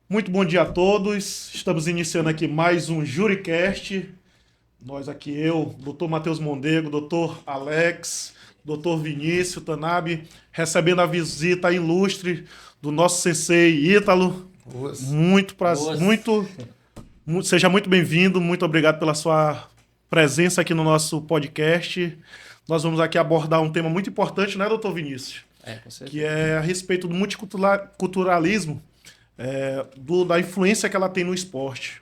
Muito bom dia a todos. Estamos iniciando aqui mais um JúriCast. Nós aqui, eu, Dr. Matheus Mondego, Dr. Alex, Dr. Vinícius Tanabe, recebendo a visita ilustre do nosso sensei Ítalo. Boas. Muito prazer, Boas. seja muito bem-vindo, muito obrigado pela sua presença aqui no nosso podcast. Nós vamos aqui abordar um tema muito importante, né, doutor Vinícius? Com Que certeza. é a respeito do multiculturalismo, da influência que ela tem no esporte,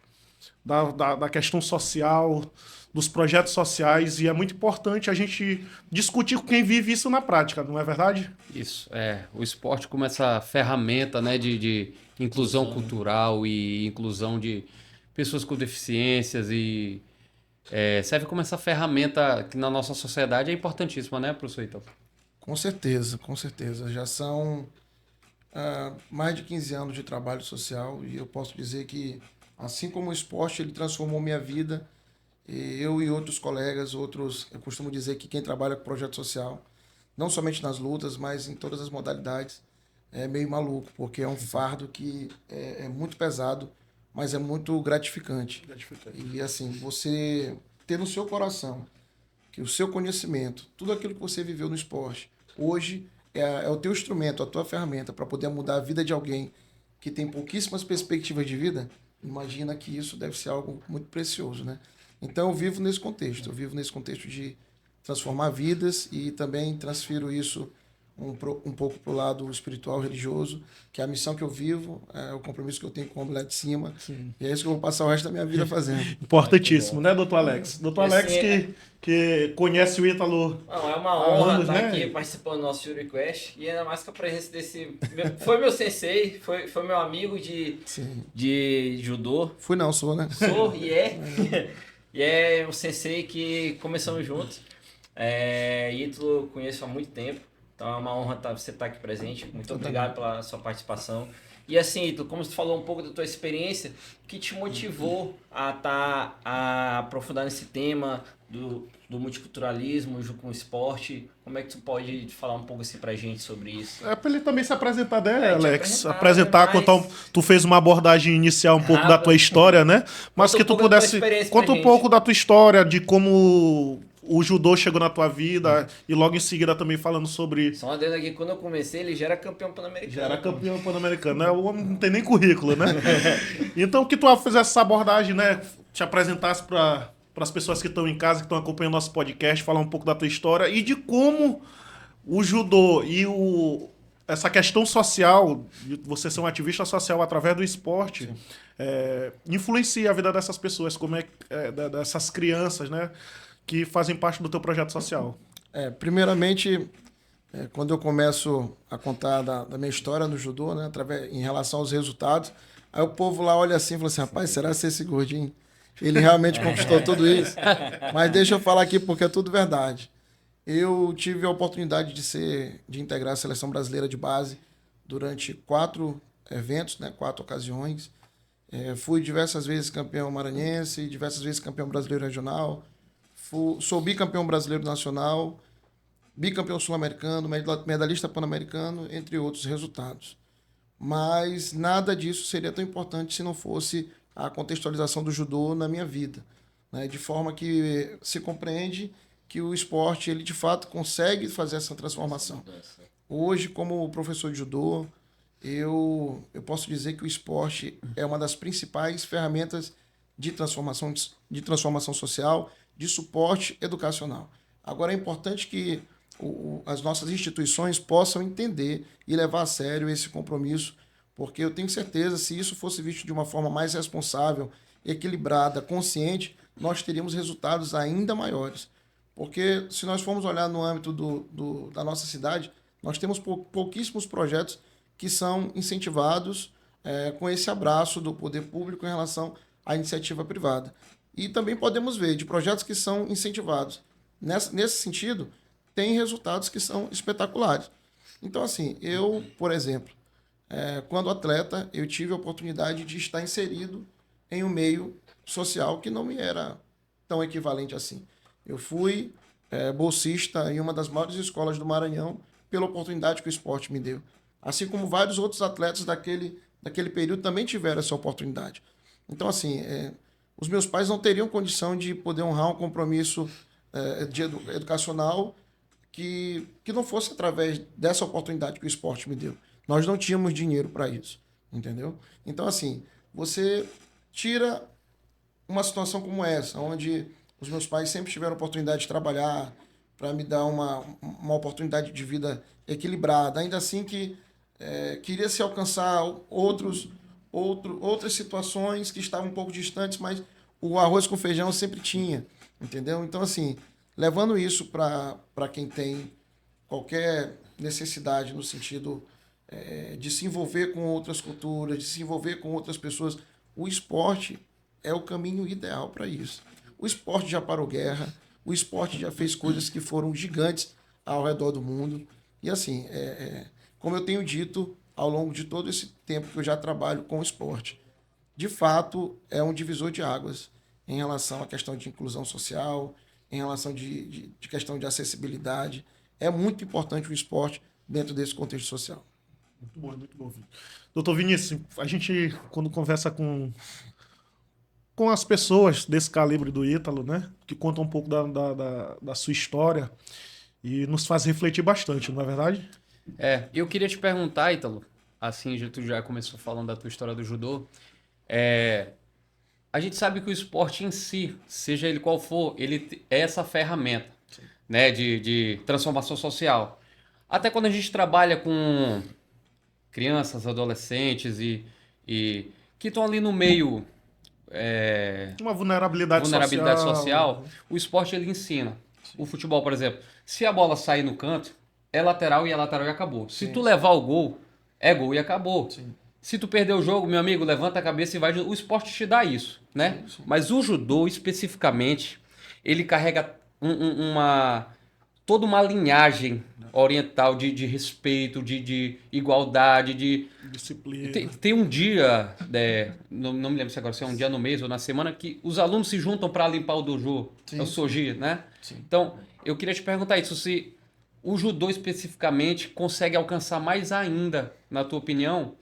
da questão social, dos projetos sociais, e é muito importante a gente discutir com quem vive isso na prática, não é verdade? Isso, o esporte como essa ferramenta, né, de inclusão cultural e inclusão de pessoas com deficiências e serve como essa ferramenta que na nossa sociedade é importantíssima, né, professor Ítalo? Com certeza, com certeza. Já são mais de 15 anos de trabalho social e eu posso dizer que, assim como o esporte, ele transformou minha vida. E eu e outros colegas, eu costumo dizer que quem trabalha com projeto social, não somente nas lutas, mas em todas as modalidades, é meio maluco, porque é um fardo que é muito pesado, mas é muito gratificante. E assim, você ter no seu coração que o seu conhecimento, tudo aquilo que você viveu no esporte, hoje é o teu instrumento, a tua ferramenta para poder mudar a vida de alguém que tem pouquíssimas perspectivas de vida. Imagina que isso deve ser algo muito precioso, né? Então eu vivo nesse contexto de transformar vidas e também transfiro isso um pouco para o lado espiritual, religioso, que é a missão que eu vivo, é o compromisso que eu tenho com o Mulher de Cima, e é isso que eu vou passar o resto da minha vida fazendo. Importantíssimo, né, doutor Alex? Doutor E Alex assim, que conhece o Ítalo não, é uma há honra anos, estar né? aqui participando do nosso JúriQuest e ainda mais com a presença desse... Foi meu sensei, foi meu amigo Sim. de judô, Fui não, sou, né? sou e é. E é um sensei que começamos juntos. Ítalo eu conheço há muito tempo, então é uma honra você estar aqui presente. Muito obrigado pela sua participação. E assim, Ítalo, como você falou um pouco da tua experiência, o que te motivou a aprofundar nesse tema do multiculturalismo junto com o esporte? Como é que tu pode falar um pouco assim pra gente sobre isso? É para ele também se apresentar, né, Te Alex? apresentar, né? Contar tu fez uma abordagem inicial um pouco da tua Rápido. história, né? Mas Conta que um tu pouco da tua pudesse. experiência pra Conta um gente. pouco da tua história, de como o judô chegou na tua vida, e logo em seguida também falando sobre. Só uma adendo aqui, quando eu comecei, ele já era campeão pan-americano. Já era campeão pan-americano, né? O homem não tem nem currículo, né? Então, que tu fizesse essa abordagem, né? Te apresentasse para as pessoas que estão em casa, que estão acompanhando nosso podcast, falar um pouco da tua história e de como o judô e essa questão social, de você ser um ativista social através do esporte, influencia a vida dessas pessoas, dessas crianças, né? Que fazem parte do teu projeto social. Primeiramente, quando eu começo a contar da minha história no judô, né, em relação aos resultados, aí o povo lá olha assim e fala assim, rapaz, será que esse gordinho, ele realmente conquistou tudo isso? Mas deixa eu falar aqui porque é tudo verdade. Eu tive a oportunidade de integrar a seleção brasileira de base durante 4 eventos, né, 4 ocasiões. Fui diversas vezes campeão maranhense, diversas vezes campeão brasileiro regional, sou bicampeão brasileiro nacional, bicampeão sul-americano, medalhista pan-americano, entre outros resultados. Mas nada disso seria tão importante se não fosse a contextualização do judô na minha vida, né? De forma que se compreende que o esporte, ele de fato consegue fazer essa transformação. Hoje, como professor de judô, eu posso dizer que o esporte é uma das principais ferramentas de transformação social, de suporte educacional. Agora, é importante que as nossas instituições possam entender e levar a sério esse compromisso, porque eu tenho certeza, se isso fosse visto de uma forma mais responsável, equilibrada, consciente, nós teríamos resultados ainda maiores. Porque se nós formos olhar no âmbito da nossa cidade, nós temos pouquíssimos projetos que são incentivados com esse abraço do poder público em relação à iniciativa privada. E também podemos ver de projetos que são incentivados. Nesse sentido, tem resultados que são espetaculares. Então, assim, eu, por exemplo, quando atleta, eu tive a oportunidade de estar inserido em um meio social que não me era tão equivalente assim. Eu fui bolsista em uma das maiores escolas do Maranhão pela oportunidade que o esporte me deu. Assim como vários outros atletas naquele período também tiveram essa oportunidade. Então, assim, os meus pais não teriam condição de poder honrar um compromisso educacional que não fosse através dessa oportunidade que o esporte me deu. Nós não tínhamos dinheiro para isso, entendeu? Então, assim, você tira uma situação como essa, onde os meus pais sempre tiveram oportunidade de trabalhar para me dar uma oportunidade de vida equilibrada, ainda assim que queria se alcançar outras situações que estavam um pouco distantes, mas o arroz com feijão eu sempre tinha, entendeu? Então, assim, levando isso para quem tem qualquer necessidade no sentido de se envolver com outras culturas, de se envolver com outras pessoas, o esporte é o caminho ideal para isso. O esporte já parou guerra, o esporte já fez coisas que foram gigantes ao redor do mundo. E assim, como eu tenho dito ao longo de todo esse tempo que eu já trabalho com o esporte, de fato é um divisor de águas em relação à questão de inclusão social, em relação de questão de acessibilidade. É muito importante o esporte dentro desse contexto social. Muito bom, muito bom. Doutor Vinícius, a gente, quando conversa com as pessoas desse calibre do Ítalo, né, que contam um pouco da sua história e nos faz refletir bastante, não é verdade? Eu queria te perguntar, Ítalo, assim, tu já começou falando da tua história do judô, a gente sabe que o esporte em si, seja ele qual for, ele é essa ferramenta, né, de transformação social. Até quando a gente trabalha com crianças, adolescentes e que estão ali no meio... Uma vulnerabilidade social, o esporte ele ensina. Sim. O futebol, por exemplo, se a bola sair no canto, é lateral e acabou. Se tu levar o gol, é gol e acabou. Sim. Se tu perder o jogo, meu amigo, levanta a cabeça e vai. O esporte te dá isso, né? Sim. Mas o judô, especificamente, ele carrega toda uma linhagem oriental de respeito, de igualdade, de disciplina. Tem um dia, não me lembro se é um dia no mês ou na semana, que os alunos se juntam para limpar o dojo, o soji, né? Sim. Então, eu queria te perguntar isso, se o judô especificamente consegue alcançar mais ainda, na tua opinião,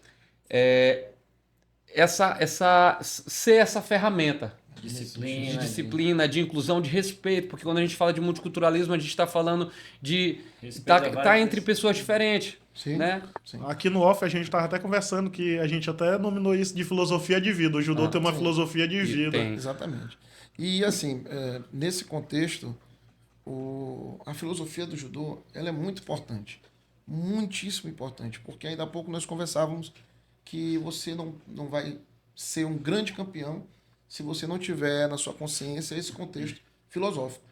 ser essa ferramenta. De disciplina, de inclusão, de respeito, porque quando a gente fala de multiculturalismo, a gente está falando de tá entre pessoas diferentes. Sim, né? Sim. Aqui no off a gente estava até conversando que a gente até nominou isso de filosofia de vida. O judô tem uma filosofia de vida. Exatamente. E assim, nesse contexto, a filosofia do judô ela é muito importante. Muitíssimo importante. Porque ainda há pouco nós conversávamos que você não vai ser um grande campeão se você não tiver na sua consciência esse contexto filosófico.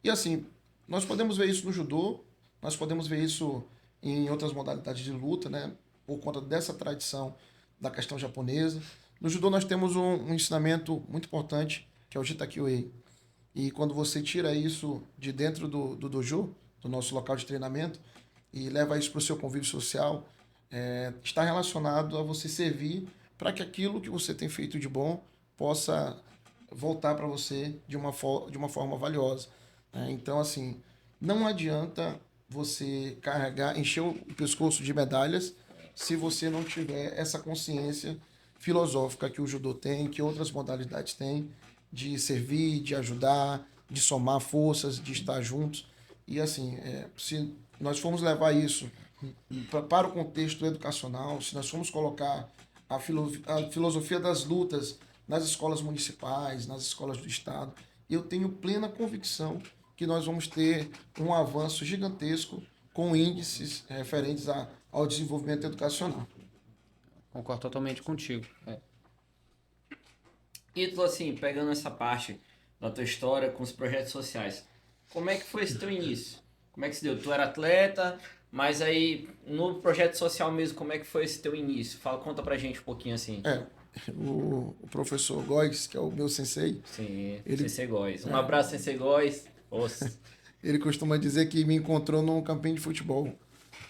E assim, nós podemos ver isso no judô, nós podemos ver isso em outras modalidades de luta, né? Por conta dessa tradição da questão japonesa. No judô nós temos um ensinamento muito importante, que é o Jitakyuei. E quando você tira isso de dentro do dojo, do nosso local de treinamento, e leva isso para o seu convívio social, está relacionado a você servir para que aquilo que você tem feito de bom possa voltar para você de uma forma valiosa. Então, assim, não adianta você encher o pescoço de medalhas se você não tiver essa consciência filosófica que o judô tem, que outras modalidades têm, de servir, de ajudar, de somar forças, de estar juntos. E, assim, se nós formos levar isso para o contexto educacional, se nós formos colocar a filosofia das lutas nas escolas municipais, nas escolas do estado, eu tenho plena convicção que nós vamos ter um avanço gigantesco com índices referentes ao desenvolvimento educacional. Concordo totalmente contigo. E tu, assim, pegando essa parte da tua história com os projetos sociais, como é que foi esse teu início? Como é que se deu? Tu era atleta, mas aí no projeto social mesmo, como é que foi esse teu início? Conta pra gente um pouquinho assim. O professor Góes, que é o meu sensei. Sim, Sensei Góes. Um abraço, Sensei Góes. Ele costuma dizer que me encontrou num campinho de futebol,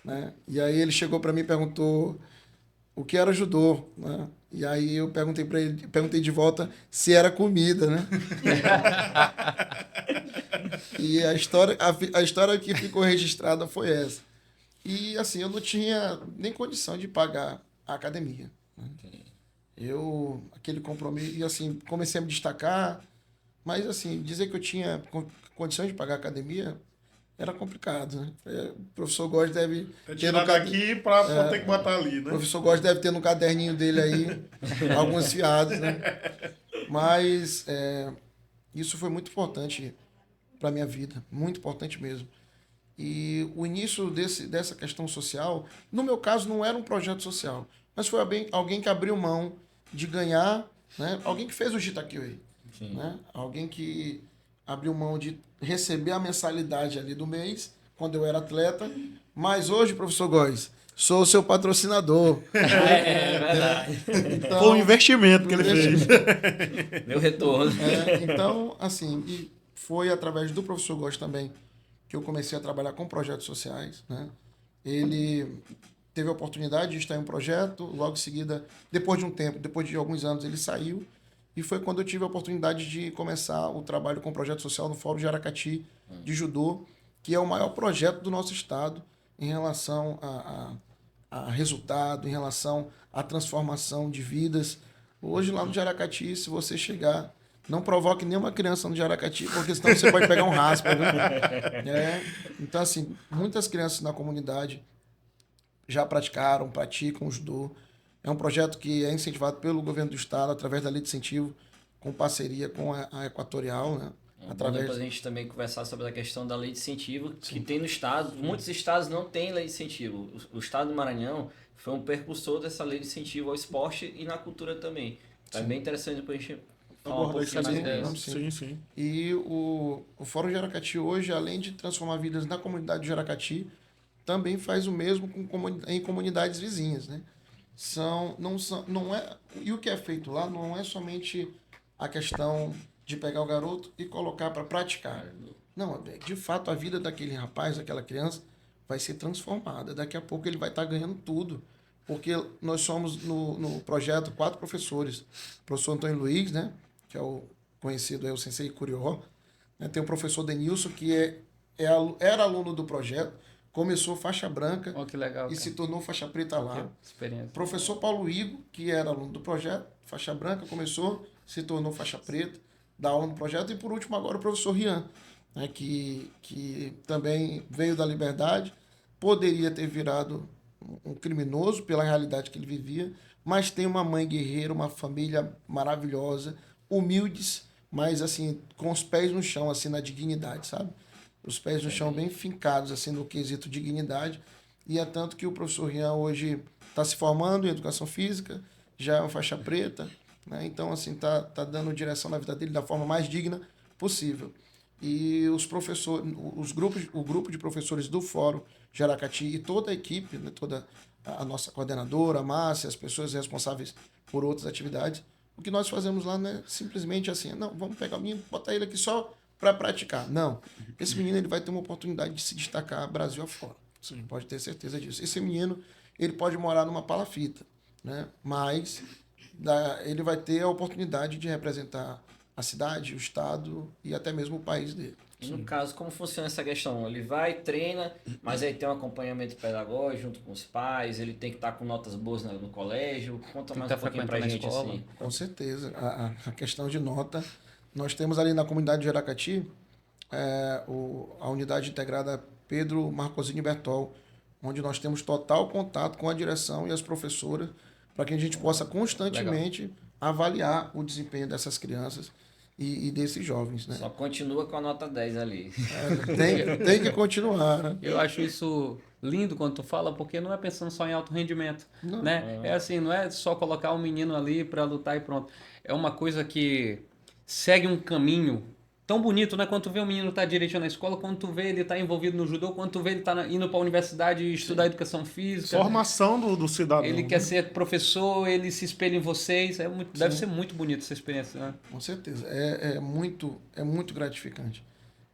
né? E aí ele chegou para mim e perguntou o que era judô, né? E aí eu perguntei de volta se era comida, né? E a história que ficou registrada foi essa. E assim, eu não tinha nem condição de pagar a academia, né? Aquele compromisso, e assim, comecei a me destacar, mas assim, dizer que eu tinha condições de pagar a academia era complicado, né? O professor Góes deve É ter tirar daqui pra ter que botar ali, o né? professor Góes deve ter no caderninho dele aí alguns fiados, né? Mas isso foi muito importante para minha vida, muito importante mesmo. E o início dessa questão social, no meu caso, não era um projeto social, mas foi alguém que abriu mão de ganhar, né? Alguém que fez o Jitakioi, né? Alguém que abriu mão de receber a mensalidade ali do mês, quando eu era atleta, mas hoje, professor Góes, sou o seu patrocinador. É verdade. Então, Foi um investimento que ele fez. Meu retorno. Então, assim, e foi através do professor Góes também que eu comecei a trabalhar com projetos sociais, né? Ele teve a oportunidade de estar em um projeto, logo em seguida, depois de um tempo, depois de alguns anos, ele saiu, e foi quando eu tive a oportunidade de começar o trabalho com projeto social no Fórum de Aracati de Judô, que é o maior projeto do nosso estado em relação a resultado, em relação à transformação de vidas. Hoje, lá no Jaracati, se você chegar, não provoque nenhuma criança no Jaracati, porque senão você pode pegar um raspa, viu? Então, assim, muitas crianças na comunidade já praticam o judô. É um projeto que é incentivado pelo governo do estado, através da lei de incentivo, com parceria com a Equatorial, né? Depois a gente também conversar sobre a questão da lei de incentivo que tem no estado. Muitos estados não têm lei de incentivo. O estado do Maranhão foi um precursor dessa lei de incentivo ao esporte e na cultura também. É bem interessante depois a gente falar um pouquinho mais disso. Sim. E o Fórum de Aracati hoje, além de transformar vidas na comunidade de Aracati, também faz o mesmo em comunidades vizinhas, né? E o que é feito lá não é somente a questão de pegar o garoto e colocar para praticar. Não, de fato, a vida daquele rapaz, daquela criança, vai ser transformada. Daqui a pouco ele vai estar ganhando tudo. Porque nós somos, no projeto, 4 professores. O professor Antônio Luiz, né? Que é o conhecido aí, o Sensei Curió. Né? Tem o professor Denilson, que era aluno do projeto, começou faixa branca Oh, que legal, e se tornou faixa preta lá. Experiência. Professor Paulo Igo, que era aluno do projeto, faixa branca, começou, se tornou faixa preta, dá aula no projeto. E por último agora o professor Rian, né, que também veio da Liberdade, poderia ter virado um criminoso pela realidade que ele vivia, mas tem uma mãe guerreira, uma família maravilhosa, humildes, mas assim, com os pés no chão, assim, na dignidade, sabe? Os pés no chão bem fincados, assim, no quesito dignidade. E é tanto que o professor Rian hoje está se formando em educação física, já é uma faixa preta, né? Então, assim, tá dando direção na vida dele da forma mais digna possível. E os professores, o grupo de professores do Fórum de Aracati e toda a equipe, né, toda a nossa coordenadora, a Márcia, as pessoas responsáveis por outras atividades, o que nós fazemos lá não é simplesmente assim, não, vamos pegar o menino, botar ele aqui só para praticar. Não. Esse menino ele vai ter uma oportunidade de se destacar Brasil afora. Você pode ter certeza disso. Esse menino ele pode morar numa palafita, né? Mas ele vai ter a oportunidade de representar a cidade, o estado e até mesmo o país dele. E no caso, como funciona essa questão? Ele vai, treina, mas aí tem um acompanhamento pedagógico junto com os pais, ele tem que estar com notas boas no colégio. Conta mais um pouquinho pra gente assim. Com certeza. A questão de nota, nós temos ali na comunidade de Aracati a unidade integrada Pedro Marcosini Bertol, onde nós temos total contato com a direção e as professoras para que a gente possa constantemente avaliar o desempenho dessas crianças e desses jovens, né? Só continua com a nota 10 ali. Tem que continuar, né? Eu acho isso lindo quando tu fala, porque não é pensando só em alto rendimento, né? É assim, não é só colocar um menino ali para lutar e pronto. É uma coisa que segue um caminho tão bonito, né? Quando tu vê o menino tá direitinho na escola, quando tu vê ele tá envolvido no judô, quando tu vê ele tá indo para a universidade estudar educação física. Formação do cidadão. Ele quer ser professor, ele se espelha em vocês. Deve ser muito bonito essa experiência, né? Com certeza. É muito gratificante.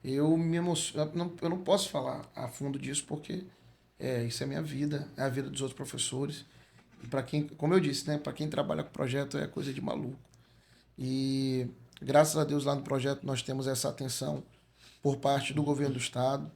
Eu me emociono. Eu não posso falar a fundo disso porque isso é minha vida, é a vida dos outros professores. E para quem, como eu disse, né? Para quem trabalha com projeto é coisa de maluco. E graças a Deus lá no projeto nós temos essa atenção por parte do governo do estado.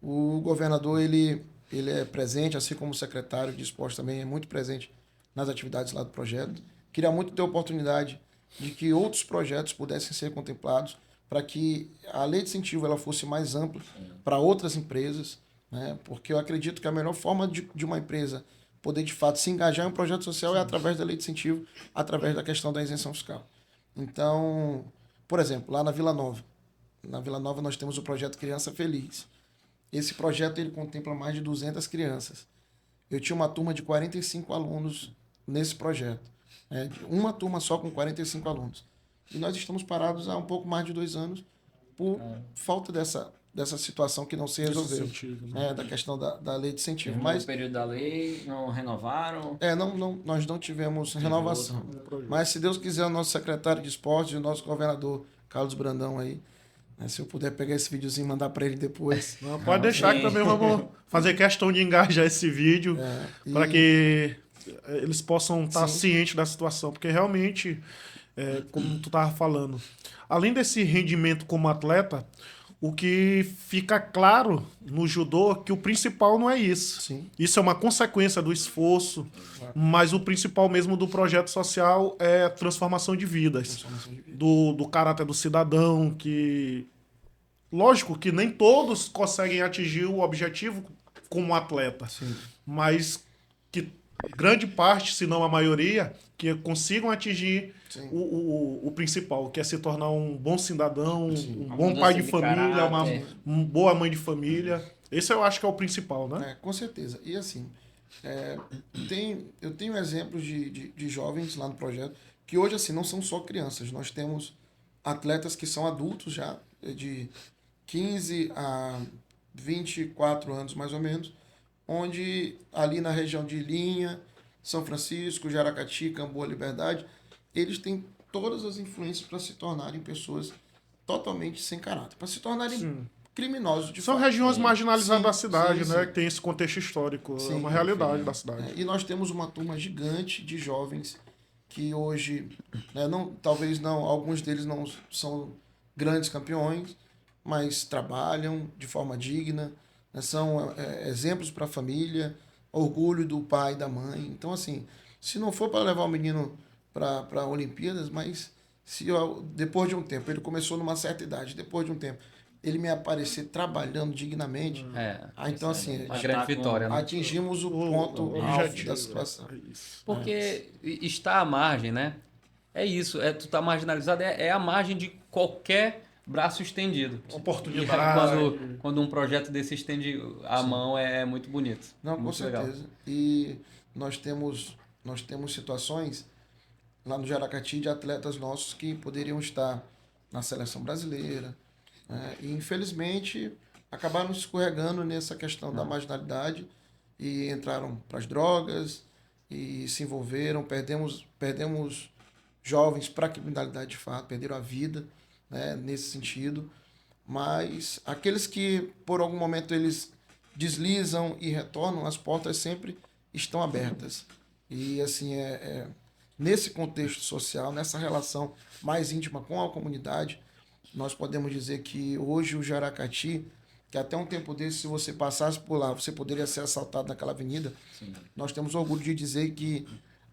O governador ele é presente, assim como o secretário de esporte também é muito presente nas atividades lá do projeto. Queria muito ter a oportunidade de que outros projetos pudessem ser contemplados para que a lei de incentivo ela fosse mais ampla para outras empresas, né? Porque eu acredito que a melhor forma de uma empresa poder, de fato, se engajar em um projeto social é através da lei de incentivo, através da questão da isenção fiscal. Então, por exemplo, lá na Vila Nova. Na Vila Nova nós temos o projeto Criança Feliz. Esse projeto ele contempla mais de 200 crianças. Eu tinha uma turma de 45 alunos nesse projeto. Né? Uma turma só com 45 alunos. E nós estamos parados há um pouco mais de 2 anos por falta dessa situação que não se resolveu. Incentivo, né? Da questão da lei de incentivo. No Mas período da lei, não renovaram. nós não tivemos renovação. Mas se Deus quiser, o nosso secretário de esportes e o nosso governador Carlos Brandão aí, né, se eu puder pegar esse videozinho e mandar para ele depois. Não, pode deixar que também vamos fazer questão de engajar esse vídeo para que eles possam estar cientes da situação, porque realmente, como tu estava falando, além desse rendimento como atleta, o que fica claro no judô é que o principal não é isso. Sim. Isso é uma consequência do esforço, mas o principal mesmo do projeto social é a transformação de vidas. Do caráter do cidadão, que... Lógico que nem todos conseguem atingir o objetivo como atleta, mas que grande parte, se não a maioria, que consigam atingir o principal, que é se tornar um bom cidadão, um bom pai de família, uma boa mãe de família. Esse eu acho que é o principal, né? Com certeza. E assim, eu tenho exemplos de jovens lá no projeto que hoje assim não são só crianças. Nós temos atletas que são adultos já, de 15 a 24 anos mais ou menos, onde ali na região de Linha, São Francisco, Jaracati, Camboa, Liberdade, eles têm todas as influências para se tornarem pessoas totalmente sem caráter, para se tornarem criminosos de São fato. regiões marginalizadas da cidade, sim, né? sim. Que tem esse contexto histórico, é Sim, uma realidade da cidade. E nós temos uma turma gigante de jovens que hoje, né, talvez não, alguns deles não são grandes campeões, mas trabalham de forma digna, né, são exemplos para a família, orgulho do pai e da mãe. Então, assim, se não for para levar o menino para Olimpíadas, mas se depois de um tempo, ele começou numa certa idade, depois de um tempo, ele me aparecer trabalhando dignamente, então, assim, Uma grande vitória, né? atingimos o ponto alto da situação. Porque está à margem, né? É isso, tu tá marginalizado, é a margem de qualquer braço estendido. Oportunidade. Quando um projeto desse estende a mão, é muito bonito. Não, muito com certeza. legal. E nós temos situações lá no Jaracati de atletas nossos que poderiam estar na seleção brasileira, né? E infelizmente acabaram escorregando nessa questão da marginalidade e entraram para as drogas e se envolveram, perdemos jovens para a criminalidade de fato, perderam a vida, né, nesse sentido. Mas aqueles que por algum momento eles deslizam e retornam, as portas sempre estão abertas. E assim, nesse contexto social, nessa relação mais íntima com a comunidade, nós podemos dizer que hoje o Jaracati, que até um tempo desse, se você passasse por lá, você poderia ser assaltado naquela avenida. Sim. Nós temos orgulho de dizer que,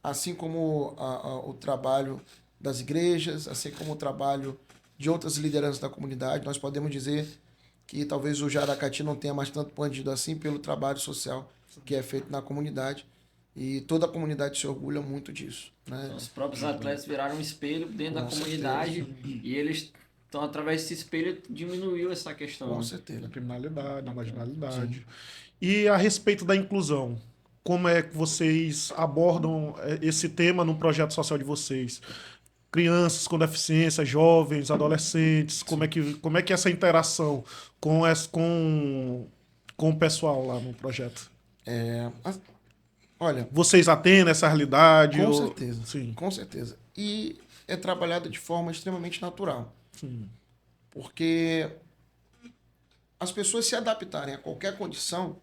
assim como o trabalho das igrejas, assim como o trabalho de outras lideranças da comunidade, nós podemos dizer que talvez o Jaracati não tenha mais tanto bandido assim pelo trabalho social que é feito na comunidade. E toda a comunidade se orgulha muito disso, né? Os próprios atletas viraram um espelho dentro da comunidade e eles... Então, através desse espelho, diminuiu essa questão. Com certeza. A criminalidade, a marginalidade. Sim. E a respeito da inclusão, como é que vocês abordam esse tema no projeto social de vocês? Crianças com deficiência, jovens, adolescentes, como é que é essa interação com o pessoal lá no projeto? Olha, vocês atendem essa realidade? Com certeza. Sim. Com certeza. E é trabalhado de forma extremamente natural. Sim. Porque as pessoas se adaptarem a qualquer condição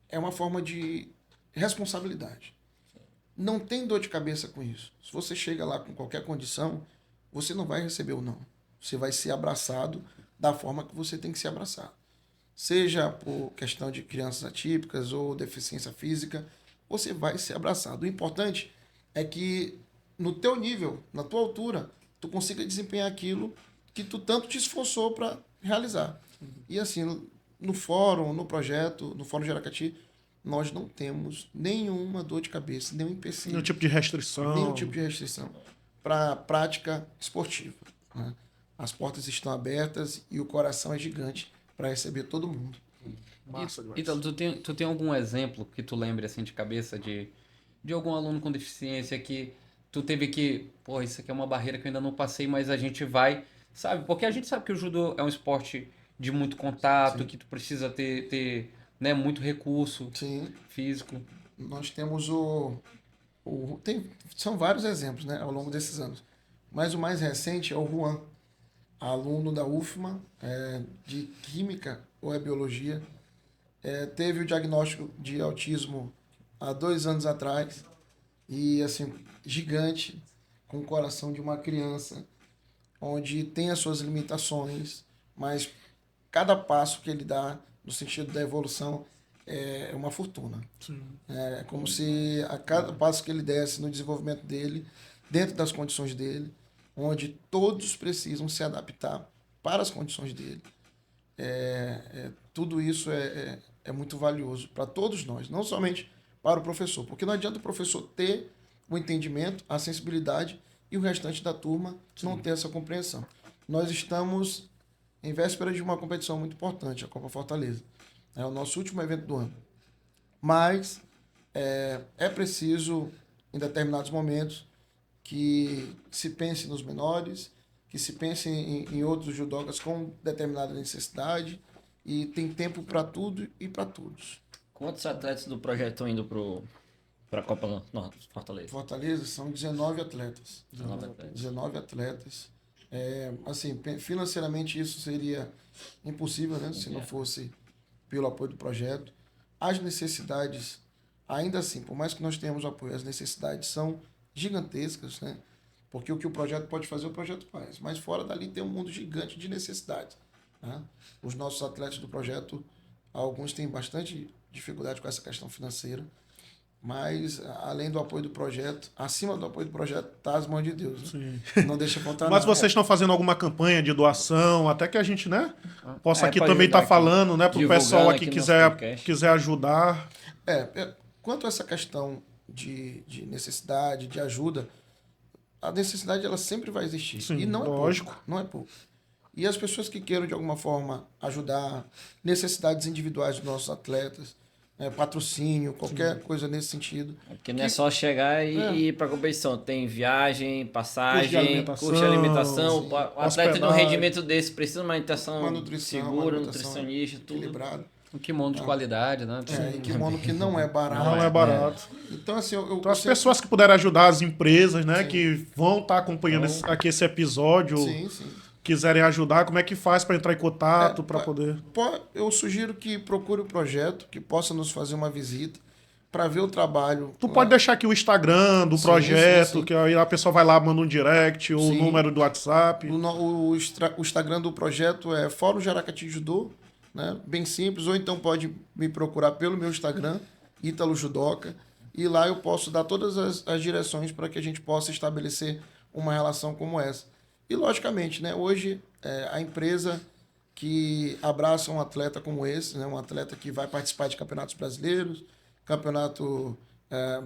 é uma forma de responsabilidade. Não tem dor de cabeça com isso. Se você chega lá com qualquer condição, você não vai receber o não. Você vai ser abraçado da forma que você tem que ser abraçado. Seja por questão de crianças atípicas ou deficiência física você vai ser abraçado. O importante é que no teu nível, na tua altura, tu consiga desempenhar aquilo que tu tanto te esforçou para realizar. E assim, no fórum, no projeto, no Fórum de Aracati, nós não temos nenhuma dor de cabeça, nenhum empecilho, Nenhum tipo de restrição. nenhum tipo de restrição para a prática esportiva, né? As portas estão abertas e o coração é gigante para receber todo mundo. Massa demais. Então, tu tem algum exemplo que tu lembre assim de cabeça de algum aluno com deficiência que tu teve que, pô, isso aqui é uma barreira que eu ainda não passei, mas a gente vai, sabe? Porque a gente sabe que o judô é um esporte de muito contato, que tu precisa ter né, muito recurso Sim, físico. nós temos são vários exemplos, né, ao longo desses anos. Mas o mais recente é o Juan, aluno da UFMA, de Química ou Biologia. Teve o diagnóstico de autismo há 2 anos atrás. E, assim, gigante, com o coração de uma criança, onde tem as suas limitações, mas cada passo que ele dá, no sentido da evolução, é uma fortuna. Sim. É como se a cada passo que ele desse no desenvolvimento dele, dentro das condições dele, onde todos precisam se adaptar para as condições dele. Tudo isso é muito valioso para todos nós, não somente para o professor, porque não adianta o professor ter o entendimento, a sensibilidade e o restante da turma não ter essa compreensão. Nós estamos em véspera de uma competição muito importante, a Copa Fortaleza. É o nosso último evento do ano. Mas é preciso, em determinados momentos, que se pense nos menores, que se pense em outros judocas com determinada necessidade, e tem tempo para tudo e para todos. Quantos atletas do projeto estão indo para a Copa Fortaleza? Fortaleza são 19 atletas. 19 atletas. 19 atletas. Assim, financeiramente isso seria impossível, né? Se não fosse pelo apoio do projeto. As necessidades, ainda assim, por mais que nós tenhamos apoio, as necessidades são gigantescas, né? Porque o que o projeto pode fazer, o projeto faz. Mas fora dali tem um mundo gigante de necessidades, né? Os nossos atletas do projeto, alguns têm bastante dificuldade com essa questão financeira, mas além do apoio do projeto, acima do apoio do projeto, está as mãos de Deus, né? Não deixa faltar Mas nada. vocês estão fazendo alguma campanha de doação, até que a gente, né, possa aqui pode também estar ajudar falando, né, pro divulgando pessoal aqui aqui no quiser, nosso podcast. quiser ajudar. Quanto a essa questão de necessidade, de ajuda, a necessidade ela sempre vai existir. Sim, e não lógico. é pouco. Não é pouco. E as pessoas que queiram, de alguma forma, ajudar, necessidades individuais dos nossos atletas, patrocínio, qualquer coisa nesse sentido. Porque não é só chegar e ir para a competição. Tem viagem, passagem, Custo custo de de alimentação, alimentação. sim. O atleta Hospedagem. de um rendimento desse precisa de uma alimentação Uma nutrição, segura, uma alimentação nutricionista, tudo. equilibrado. Um kimono de qualidade, né? E kimono que não é barato. Não é barato. Então, assim, Então, as pessoas que puderem ajudar as empresas, né, que vão estar acompanhando aqui esse episódio, Sim, sim. quiserem ajudar, como é que faz para entrar em contato, para poder... Eu sugiro que procure o projeto, que possa nos fazer uma visita, para ver o trabalho. Tu pode deixar aqui o Instagram do Sim, projeto, sim. que aí a pessoa vai lá, manda um direct, ou o Sim. número do WhatsApp. O Instagram do projeto é Fórum de Aracati Judô, né? Bem simples, ou então pode me procurar pelo meu Instagram, Ítalo Judoca, e lá eu posso dar todas as direções para que a gente possa estabelecer uma relação como essa. E, logicamente, né, hoje a empresa que abraça um atleta como esse, né, um atleta que vai participar de campeonatos brasileiros, campeonato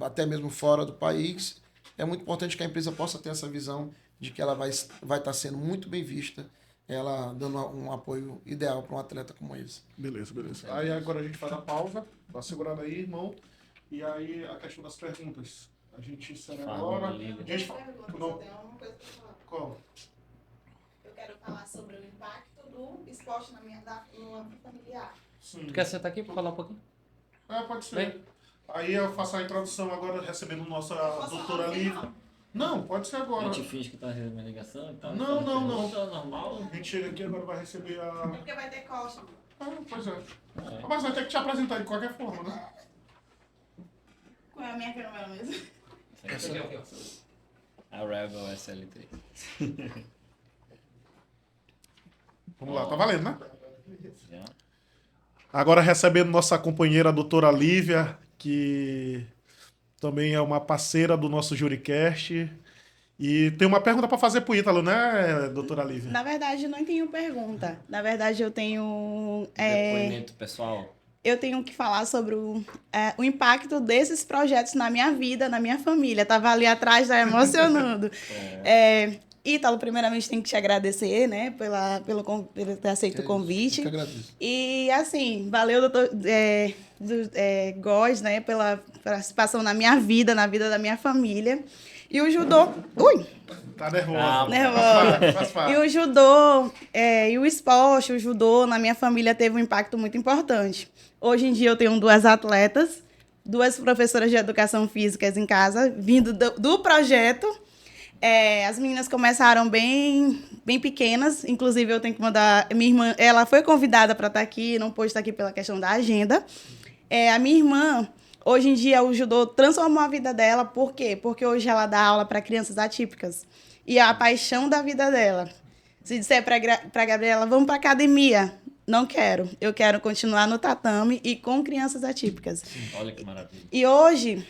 até mesmo fora do país, é muito importante que a empresa possa ter essa visão de que ela vai estar sendo muito bem vista, ela dando um apoio ideal para um atleta como esse. Beleza, beleza. Aí agora a gente faz a pausa, dá uma segurada aí, irmão. E aí a questão das perguntas. A gente encerra agora. A gente Eu tenho uma coisa pra falar. Qual? Eu quero falar sobre o impacto do esporte no âmbito familiar. Sim. Tu quer sentar aqui para falar um pouquinho? Pode ser. Vem. Aí eu faço a introdução agora, recebendo nossa Posso doutora falar Lívia. não? Não, pode ser A agora. gente finge que tá recebendo a ligação e tal. Não, não, não. Pergunta normal. A gente chega aqui agora vai receber É a... porque vai ter costa. Pois é. Mas vai ter que te apresentar de qualquer forma, né? Qual é a minha câmera mesmo? A Rebel SL3. Vamos lá, tá valendo, né? Já. Agora recebendo nossa companheira, a doutora Lívia, que também é uma parceira do nosso JuriCast. E tem uma pergunta para fazer pro Ítalo, né, doutora Lívia? Na verdade, não tenho pergunta. Na verdade, eu tenho... Depoimento pessoal. Eu tenho que falar sobre o impacto desses projetos na minha vida, na minha família. Tava ali atrás, já emocionando. Ítalo, primeiramente, tenho que te agradecer, né, por ter aceito o convite. Eu que agradeço. E, assim, valeu, doutor Góes, né, pela participação na minha vida, na vida da minha família. E o judô... Ui! Tá nervosa. Nervosa. Faz parte. E o judô, e o esporte, o judô, na minha família teve um impacto muito importante. Hoje em dia eu tenho 2 atletas, 2 professoras de educação física em casa, vindo do projeto. As meninas começaram bem pequenas, inclusive eu tenho que mandar... Minha irmã, ela foi convidada para estar aqui, não pôde estar aqui pela questão da agenda. A minha irmã... Hoje em dia, o judô transformou a vida dela. Por quê? Porque hoje ela dá aula para crianças atípicas. E é a paixão da vida dela. Se disser para Gabriela, vamos para academia. Não quero. Eu quero continuar no tatame e com crianças atípicas. Olha que maravilha. E hoje,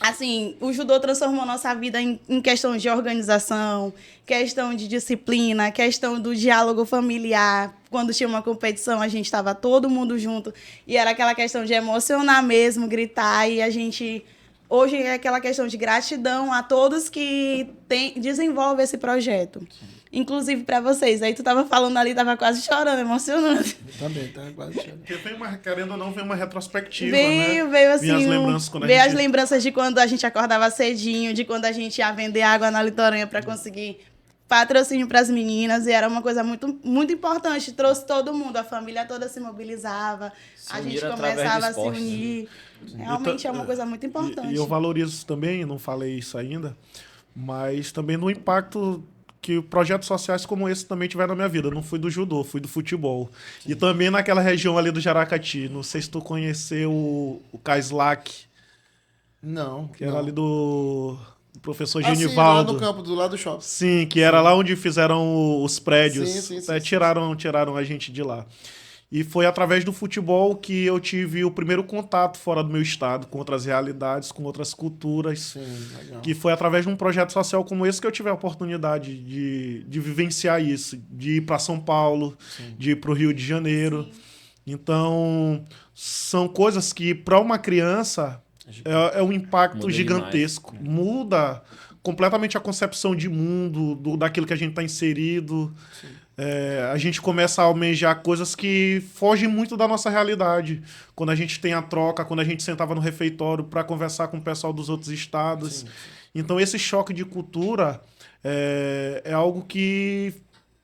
assim, o judô transformou nossa vida em questão de organização, questão de disciplina, questão do diálogo familiar. Quando tinha uma competição, a gente estava todo mundo junto. E era aquela questão de emocionar mesmo, gritar. E a gente... Hoje é aquela questão de gratidão a todos que desenvolvem esse projeto. Sim. Inclusive para vocês. Aí tu estava falando ali, estava quase chorando, emocionando. Eu também, estava quase chorando. Porque querendo ou não, veio uma retrospectiva, Veio assim, as lembranças quando as lembranças de quando a gente acordava cedinho, de quando a gente ia vender água na Litoranha para conseguir patrocínio para as meninas, e era uma coisa muito, muito importante. Trouxe todo mundo, a família toda se mobilizava, a gente começava a se unir. Realmente é uma coisa muito importante. E eu valorizo também, não falei isso ainda, mas também no impacto que projetos sociais como esse também tiveram na minha vida. Eu não fui do judô, fui do futebol. Sim. E também naquela região ali do Jaracati. Não sei se tu conheceu o Kaislak. Não. Que era ali do professor Sim, Genivaldo. lá no campo, do lado do shopping. Sim, que era lá onde fizeram os prédios. Sim, tiraram a gente de lá. E foi através do futebol que eu tive o primeiro contato fora do meu estado, com outras realidades, com outras culturas. Sim, legal. Que foi através de um projeto social como esse que eu tive a oportunidade de vivenciar isso, de ir para São Paulo, sim, de ir para o Rio de Janeiro. Sim. Então, são coisas que, para uma criança, é um impacto gigantesco. Demais. Muda completamente a concepção de mundo, daquilo que a gente está inserido. Sim. A gente começa a almejar coisas que fogem muito da nossa realidade. Quando a gente tem a troca, quando a gente sentava no refeitório para conversar com o pessoal dos outros estados. Sim. Então, esse choque de cultura é algo que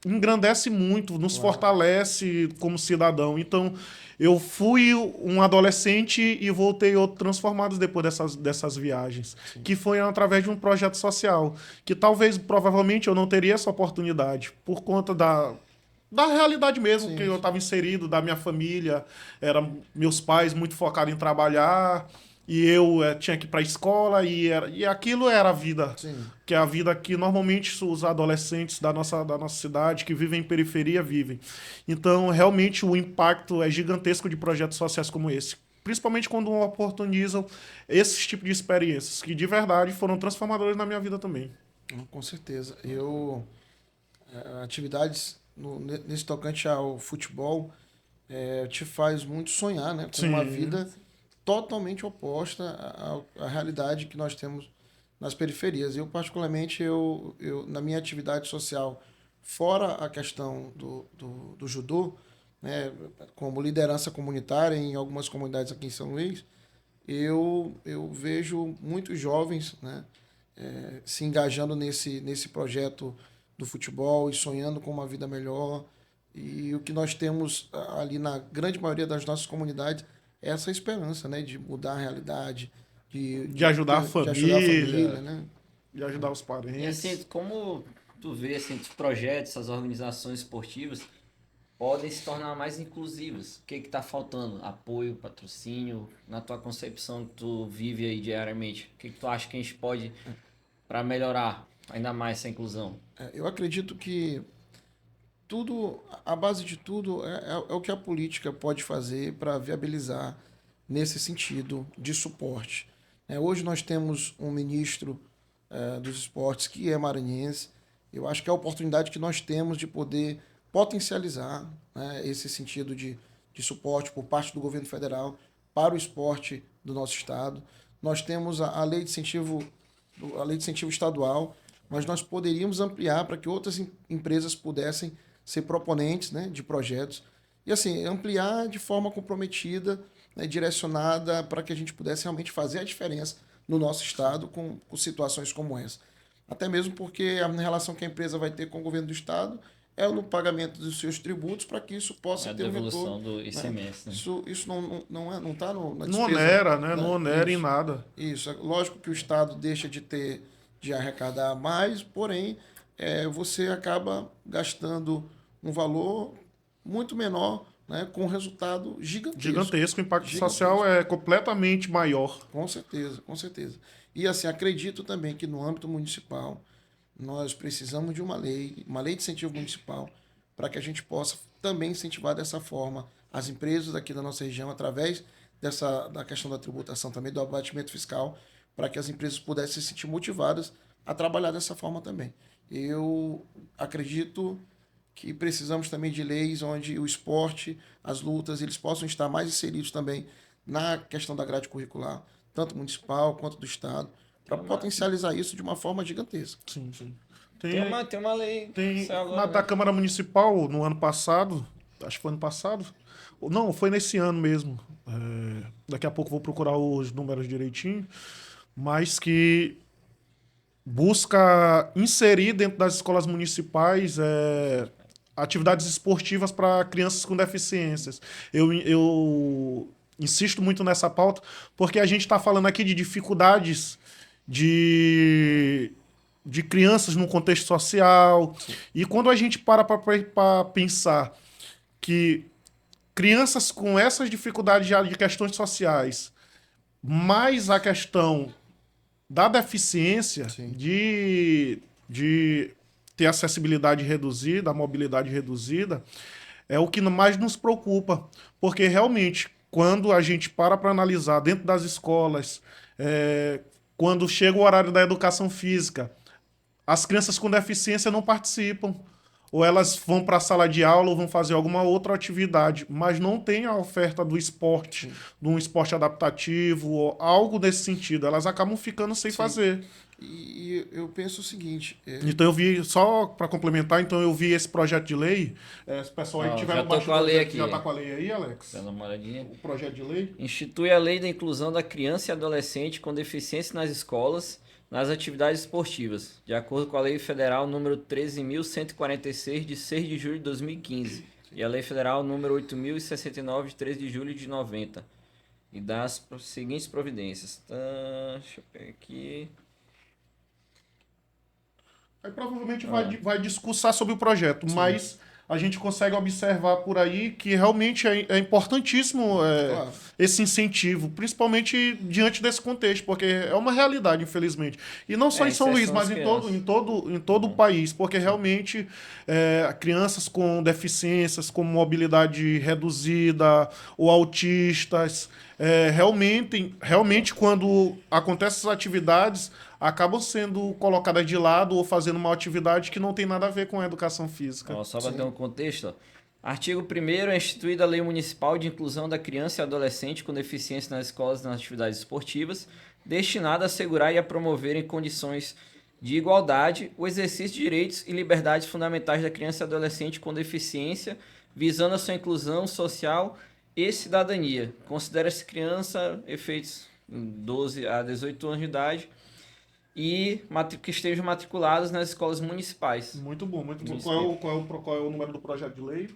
engrandece muito, nos fortalece como cidadão. Então, eu fui um adolescente e voltei outro transformado depois dessas viagens. Sim. Que foi através de um projeto social. Que talvez, provavelmente, eu não teria essa oportunidade por conta da realidade mesmo, sim, que eu estava inserido, da minha família. Meus pais muito focados em trabalhar e eu tinha que ir para a escola e aquilo era a vida. Sim. Que é a vida que normalmente os adolescentes da nossa cidade, que vivem em periferia, vivem. Então, realmente, o impacto é gigantesco de projetos sociais como esse. Principalmente quando oportunizam esses tipos de experiências, que de verdade foram transformadoras na minha vida também. Com certeza. Atividades nesse tocante ao futebol te faz muito sonhar, né? Com sim, uma vida totalmente oposta à realidade que nós temos nas periferias. Eu, particularmente, na minha atividade social, fora a questão do judô, né, como liderança comunitária em algumas comunidades aqui em São Luís, eu vejo muitos jovens, né, se engajando nesse projeto do futebol e sonhando com uma vida melhor. E o que nós temos ali na grande maioria das nossas comunidades é essa esperança, né, de mudar a realidade, de ajudar a família, né? De ajudar os parentes. E assim, como tu vê assim, os projetos, essas organizações esportivas podem se tornar mais inclusivas? O que está faltando? Apoio, patrocínio? Na tua concepção que tu vive aí diariamente, o que tu acha que a gente pode para melhorar ainda mais essa inclusão? Eu acredito que a base de tudo é o que a política pode fazer para viabilizar nesse sentido de suporte. Hoje nós temos um ministro dos esportes que é maranhense. Eu acho que é a oportunidade que nós temos de poder potencializar, né, esse sentido de suporte por parte do governo federal para o esporte do nosso estado. Nós temos a lei de incentivo estadual, mas nós poderíamos ampliar para que outras empresas pudessem ser proponentes, né, de projetos e assim ampliar de forma comprometida, né, direcionada para que a gente pudesse realmente fazer a diferença no nosso estado com situações como essa. Até mesmo porque a relação que a empresa vai ter com o governo do estado é no pagamento dos seus tributos para que isso possa ter um retorno. A devolução do ICMS. Né? Isso não está na despesa. Não onera, né? Não onera em nada. Isso. É lógico que o estado deixa de arrecadar mais, porém, você acaba gastando um valor muito menor, né, com um resultado gigantesco. O impacto social é completamente maior. Com certeza, com certeza. E assim, acredito também que no âmbito municipal nós precisamos de uma lei de incentivo municipal, para que a gente possa também incentivar dessa forma as empresas aqui da nossa região, através da questão da tributação também, do abatimento fiscal, para que as empresas pudessem se sentir motivadas a trabalhar dessa forma também. Eu acredito que precisamos também de leis onde o esporte, as lutas, eles possam estar mais inseridos também na questão da grade curricular, tanto municipal quanto do estado, para potencializar isso de uma forma gigantesca. Sim, sim. Tem uma lei. Na da Câmara Municipal, no ano passado, acho que foi ano passado, não, foi nesse ano mesmo, daqui a pouco vou procurar os números direitinho, mas que busca inserir dentro das escolas municipais atividades esportivas para crianças com deficiências. Eu insisto muito nessa pauta, porque a gente está falando aqui de dificuldades de crianças no contexto social. Sim. E quando a gente para pensar que crianças com essas dificuldades de questões sociais, mais a questão da deficiência, de ter acessibilidade reduzida, a mobilidade reduzida, é o que mais nos preocupa. Porque realmente, quando a gente para analisar dentro das escolas, quando chega o horário da educação física, as crianças com deficiência não participam. Ou elas vão para a sala de aula ou vão fazer alguma outra atividade, mas não tem a oferta do esporte, de um esporte adaptativo, ou algo desse sentido. Elas acabam ficando sem fazer. E eu penso o seguinte... Então eu vi, só para complementar, então eu vi esse projeto de lei. O pessoal aí tiver já tô com a lei aqui. Já está com a lei aí, Alex? Dando uma olhadinha. O projeto de lei? Institui a lei da inclusão da criança e adolescente com deficiência nas escolas, nas atividades esportivas, de acordo com a Lei Federal número 13.146, de 6 de julho de 2015, e a Lei Federal número 8.069, de 13 de julho de 90, e das seguintes providências. Deixa eu pegar aqui... Aí provavelmente vai discursar sobre o projeto, mas a gente consegue observar por aí que realmente é importantíssimo esse incentivo, principalmente diante desse contexto, porque é uma realidade, infelizmente. E não só em São Luís, mas em todo o país, porque realmente crianças com deficiências, com mobilidade reduzida ou autistas, realmente quando acontecem essas atividades, acabam sendo colocadas de lado ou fazendo uma atividade que não tem nada a ver com a educação física. Só para ter um contexto, artigo 1º é instituída a Lei Municipal de Inclusão da Criança e Adolescente com Deficiência nas Escolas e nas Atividades Esportivas, destinada a assegurar e a promover em condições de igualdade o exercício de direitos e liberdades fundamentais da criança e adolescente com deficiência, visando a sua inclusão social e cidadania. Considera-se criança efeitos 12 a 18 anos de idade, e que estejam matriculados nas escolas municipais. Muito bom, muito bom. Qual é o número do projeto de lei?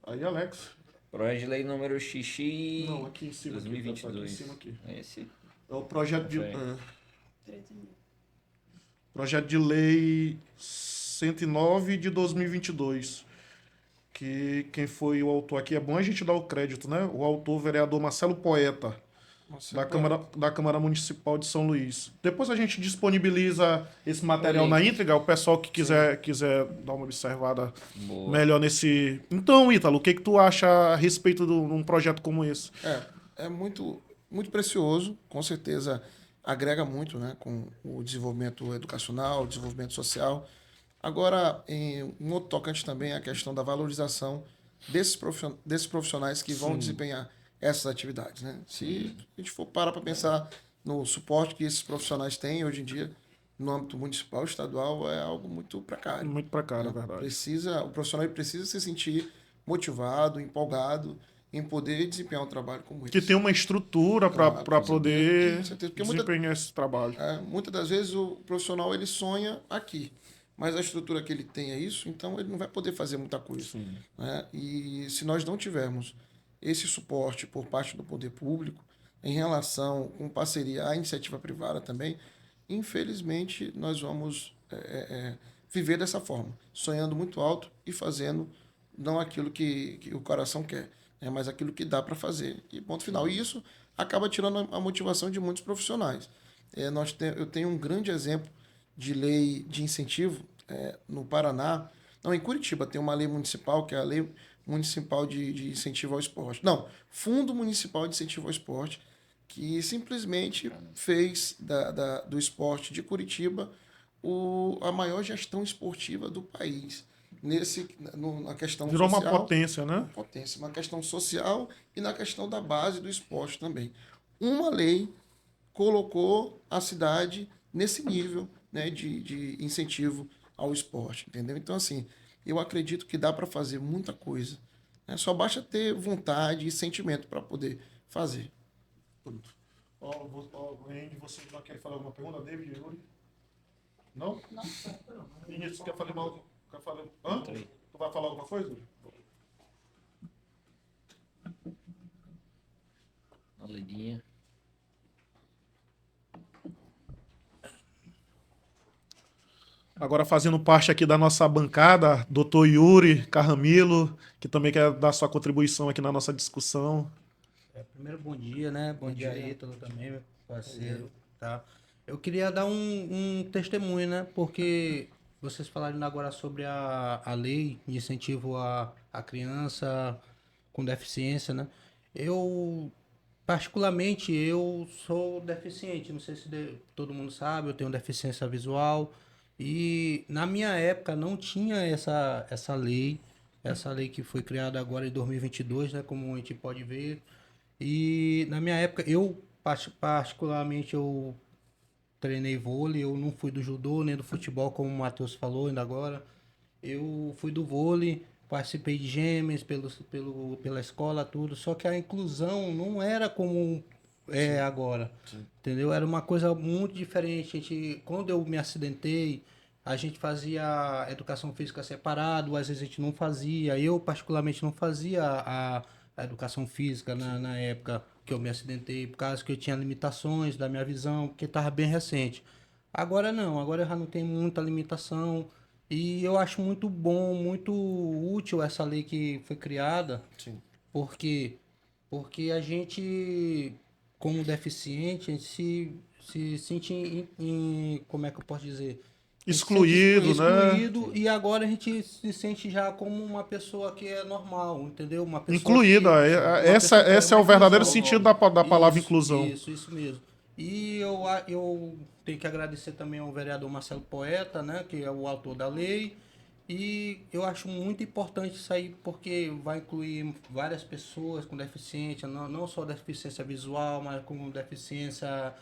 Aí, Alex. Projeto de lei número XX... Não, aqui em cima. 2022. Aqui em cima aqui. É esse? É o projeto de... Projeto de lei 109 de 2022. Que quem foi o autor aqui, é bom a gente dar o crédito, né? O autor, vereador Marcelo Poeta. Da Câmara Municipal de São Luís. Depois a gente disponibiliza esse material na íntegra, o pessoal que quiser dar uma observada melhor nesse... Então, Ítalo, o que tu acha a respeito de um projeto como esse? É muito muito precioso, com certeza agrega muito, né, com o desenvolvimento educacional, o desenvolvimento social. Agora, um outro tocante também é a questão da valorização desses profissionais que vão desempenhar essas atividades, né? Se a gente for parar para pensar no suporte que esses profissionais têm hoje em dia, no âmbito municipal, estadual, é algo muito precário. Muito precário, é verdade. O profissional precisa se sentir motivado, empolgado em poder desempenhar um trabalho como esse. Que tem uma estrutura para com poder certeza, porque desempenhar esse trabalho. muitas das vezes o profissional ele sonha aqui, mas a estrutura que ele tem é isso, então ele não vai poder fazer muita coisa. Né? E se nós não tivermos esse suporte por parte do poder público, em relação com parceria à iniciativa privada também, infelizmente nós vamos viver dessa forma, sonhando muito alto e fazendo não aquilo que o coração quer, mas aquilo que dá para fazer. E ponto final. E isso acaba tirando a motivação de muitos profissionais. Eu tenho um grande exemplo de lei de incentivo no Paraná. Não, em Curitiba tem uma lei municipal, que é a Lei Municipal de Incentivo ao Esporte. Não, Fundo Municipal de Incentivo ao Esporte, que simplesmente fez do esporte de Curitiba a maior gestão esportiva do país. Na questão Virou social, uma potência, né? uma questão social e na questão da base do esporte também. Uma lei colocou a cidade nesse nível, né, de incentivo ao esporte, entendeu? Então, assim, eu acredito que dá para fazer muita coisa. Né? Só basta ter vontade e sentimento para poder fazer. Andy, você não quer falar alguma pergunta, David, Yuri? Não? Não. Vinícius, quer falar mal? Hã? Tu vai falar alguma coisa? Uma lidinha. Agora fazendo parte aqui da nossa bancada, Dr. Yuri Carramilo, que também quer dar sua contribuição aqui na nossa discussão. Primeiro, bom dia, né? Bom dia, Ítalo, também, meu parceiro, tá? Eu queria dar um testemunho, né? Porque vocês falaram agora sobre a lei de incentivo à criança com deficiência, né? Particularmente, eu sou deficiente, não sei se todo mundo sabe, eu tenho deficiência visual. E na minha época não tinha essa lei que foi criada agora em 2022, né? Como a gente pode ver. E na minha época, particularmente, eu treinei vôlei, eu não fui do judô nem do futebol, como o Matheus falou ainda agora. Eu fui do vôlei, participei de gêmeos pela escola, tudo. Só que a inclusão não era como é agora, entendeu? Era uma coisa muito diferente. Quando eu me acidentei, a gente fazia educação física separado, às vezes a gente não fazia. Eu, particularmente, não fazia a educação física na época que eu me acidentei, por causa que eu tinha limitações da minha visão, porque estava bem recente. Agora não, agora eu já não tenho muita limitação e eu acho muito bom, muito útil essa lei que foi criada, porque a gente, como deficiente, a gente se sente como é que eu posso dizer? Excluído, né? E agora a gente se sente já como uma pessoa que é normal, entendeu? Uma pessoa Incluída. Esse é o verdadeiro sentido da palavra inclusão. Isso mesmo. E eu tenho que agradecer também ao vereador Marcelo Poeta, né, que é o autor da lei. E eu acho muito importante isso aí, porque vai incluir várias pessoas com deficiência, não só deficiência visual, mas com deficiência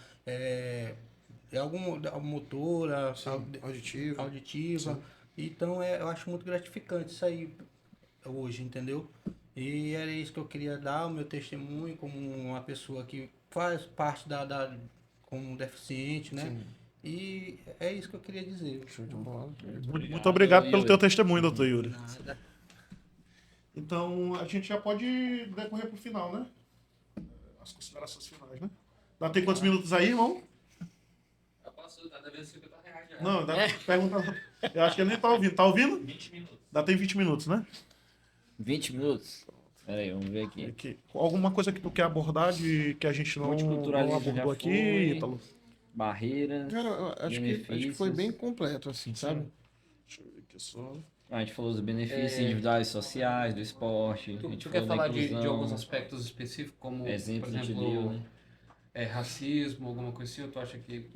alguma motora, auditiva. Então eu acho muito gratificante isso aí hoje, entendeu? E era isso que eu queria dar, o meu testemunho como uma pessoa que faz parte como deficiente, né? Sim. E é isso que eu queria dizer. Show de bola. Muito obrigado pelo teu testemunho, doutor Yuri. Nada. Então, a gente já pode decorrer pro final, né? As considerações finais, né? Tem quantos minutos aí, irmão? Eu posso, tá devendo R$50 já. Não, pergunta. Eu acho que ele nem tá ouvindo. Tá ouvindo? 20 minutos. Tem 20 minutos, né? 20 minutos? Peraí, vamos ver aqui. Alguma coisa que tu quer abordar que a gente não abordou aqui, Ítalo? Barreiras. Cara, eu acho que foi bem completo, assim, sabe? Deixa eu ver aqui só. A gente falou dos benefícios individuais e sociais, do esporte. A gente Tu quer falou da falar de inclusão. alguns aspectos específicos, como, Exemplo por que a gente exemplo, deu, né? racismo, alguma coisa assim, ou tu acha que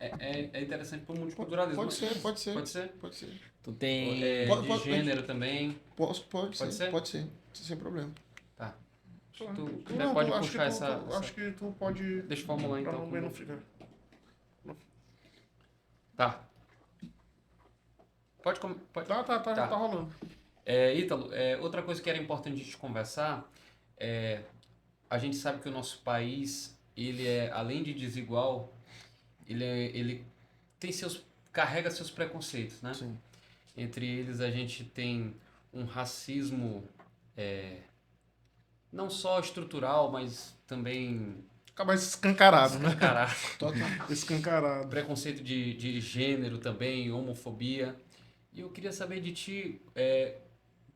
é interessante para o multiculturalismo? Pode ser. Pode ser? Pode ser. Tu tem... De gênero também. Pode ser? Pode ser, sem problema. Tá. Tu Não, pode acho puxar que acho que tu pode... Deixa eu formular pra então. não ficar... Tá. Pode. Tá rolando. Ítalo, outra coisa que era importante a gente conversar a gente sabe que o nosso país, ele além de desigual, ele tem carrega seus preconceitos, né? Sim. Entre eles a gente tem um racismo não só estrutural, mas também Acaba escancarado, né? escancarado. Escancarado. Preconceito de gênero também, homofobia. E eu queria saber de ti,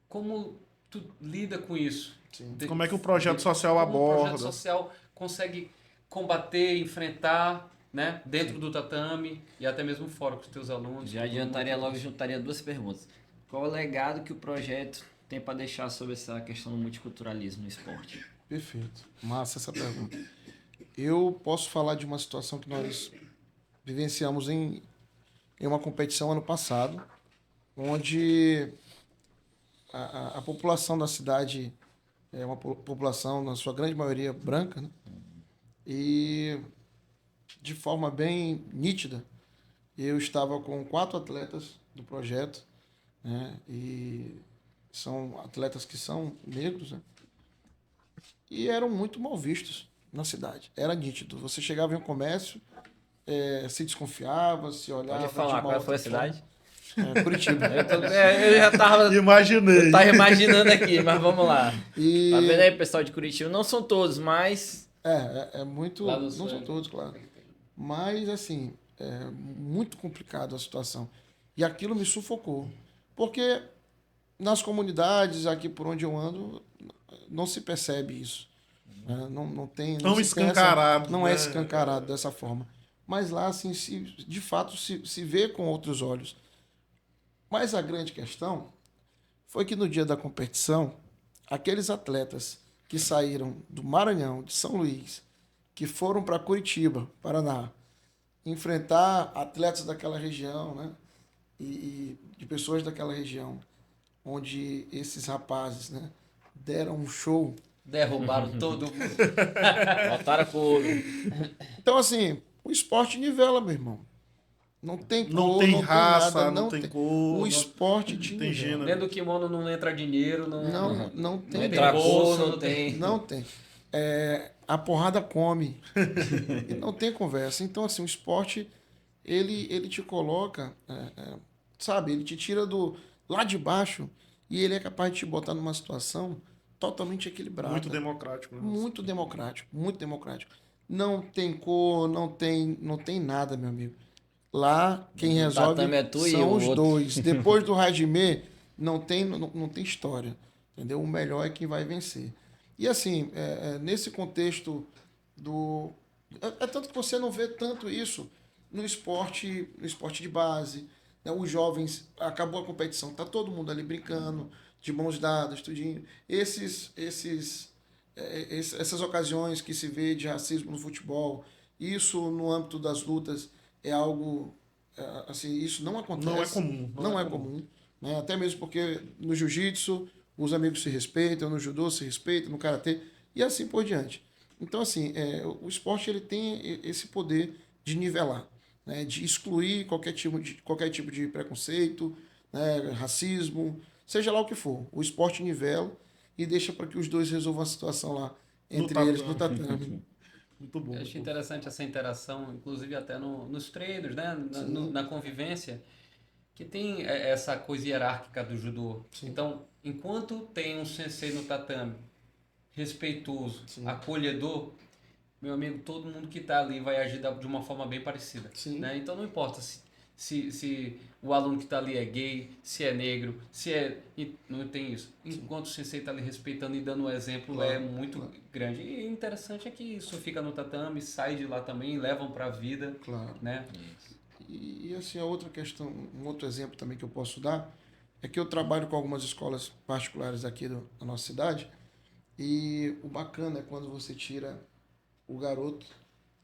como tu lida com isso? Sim. Como é que o projeto social como aborda? o projeto social consegue combater, enfrentar, né, dentro do tatame e até mesmo fora com os teus alunos? Já adiantaria logo, juntaria duas perguntas. Qual é o legado que o projeto tem para deixar sobre essa questão do multiculturalismo no esporte? Perfeito. Massa essa pergunta. Eu posso falar de uma situação que nós vivenciamos em uma competição ano passado, onde a população da cidade é uma população, na sua grande maioria, branca, né? E de forma bem nítida, eu estava com 4 atletas do projeto, né? E são atletas que são negros, né? E eram muito mal vistos na cidade. Era nítido. Você chegava em um comércio, se desconfiava, se olhava... Pode falar, de uma qual foi a outra forma. cidade? Curitiba. Eu já tava... Imaginei. Eu tava imaginando aqui, mas vamos lá. E... Tá vendo aí, pessoal de Curitiba? Não são todos, mas... É muito... Lá no Não sul, são todos, claro. Mas, assim, é muito complicado a situação. E aquilo me sufocou. Porque nas comunidades, aqui por onde eu ando, não se percebe isso. Né? Não tem... Tão se escancarado, pensa, não né? é escancarado dessa forma. Mas lá, assim, de fato, se vê com outros olhos. Mas a grande questão foi que no dia da competição, aqueles atletas que saíram do Maranhão, de São Luís, que foram para Curitiba, Paraná, enfrentar atletas daquela região, né? E de pessoas daquela região, onde esses rapazes, né, deram um show. Derrubaram todo mundo. Voltaram pro... Então, assim, o esporte nivela, meu irmão. Não tem cor, Não tem raça, nada, não tem cor. O não esporte te tem nivela. gênero. Dentro do kimono não entra dinheiro, Não Não tem. entra bolsa, cor, não não tem... Não tem. A porrada come. E não tem conversa. Então, assim, o esporte, ele te coloca, sabe? Ele te tira lá de baixo e ele é capaz de te botar numa situação totalmente equilibrada. Muito democrático. Né? Muito democrático. Muito democrático. Não tem cor, não tem nada, meu amigo. Lá, quem resolve tatame é tu e são o os outro. dois. Depois do Hajime, não tem história. Entendeu? O melhor é quem vai vencer. E assim, nesse contexto do... É tanto que você não vê tanto isso no esporte de base. Né? Os jovens, acabou a competição, tá todo mundo ali brincando, de mãos dadas, tudinho. Essas ocasiões que se vê de racismo no futebol, isso no âmbito das lutas é algo, assim, isso não acontece. Não é comum. Não é comum. Né? Até mesmo porque no jiu-jitsu os amigos se respeitam, no judô se respeitam, no karatê e assim por diante. Então, assim, o esporte ele tem esse poder de nivelar, né? De excluir qualquer tipo de preconceito, né? Racismo, seja lá o que for. O esporte nivela e deixa para que os dois resolvam a situação lá entre eles no tatame. Muito bom. Eu achei interessante essa interação, inclusive até nos treinos, né? Na convivência, que tem essa coisa hierárquica do judô. Sim. Então, enquanto tem um sensei no tatame respeitoso, Sim. acolhedor, meu amigo, todo mundo que está ali vai agir de uma forma bem parecida. Sim. Né? Então não importa se o aluno que está ali é gay, se é negro, não tem isso. Enquanto o sensei está ali respeitando e dando um exemplo, Claro, é muito grande. E o interessante é que isso fica no tatame, sai de lá também, levam para a vida. Claro. Né? E assim, a outra questão, um outro exemplo também que eu posso dar, é que eu trabalho com algumas escolas particulares aqui da nossa cidade, e o bacana é quando você tira o garoto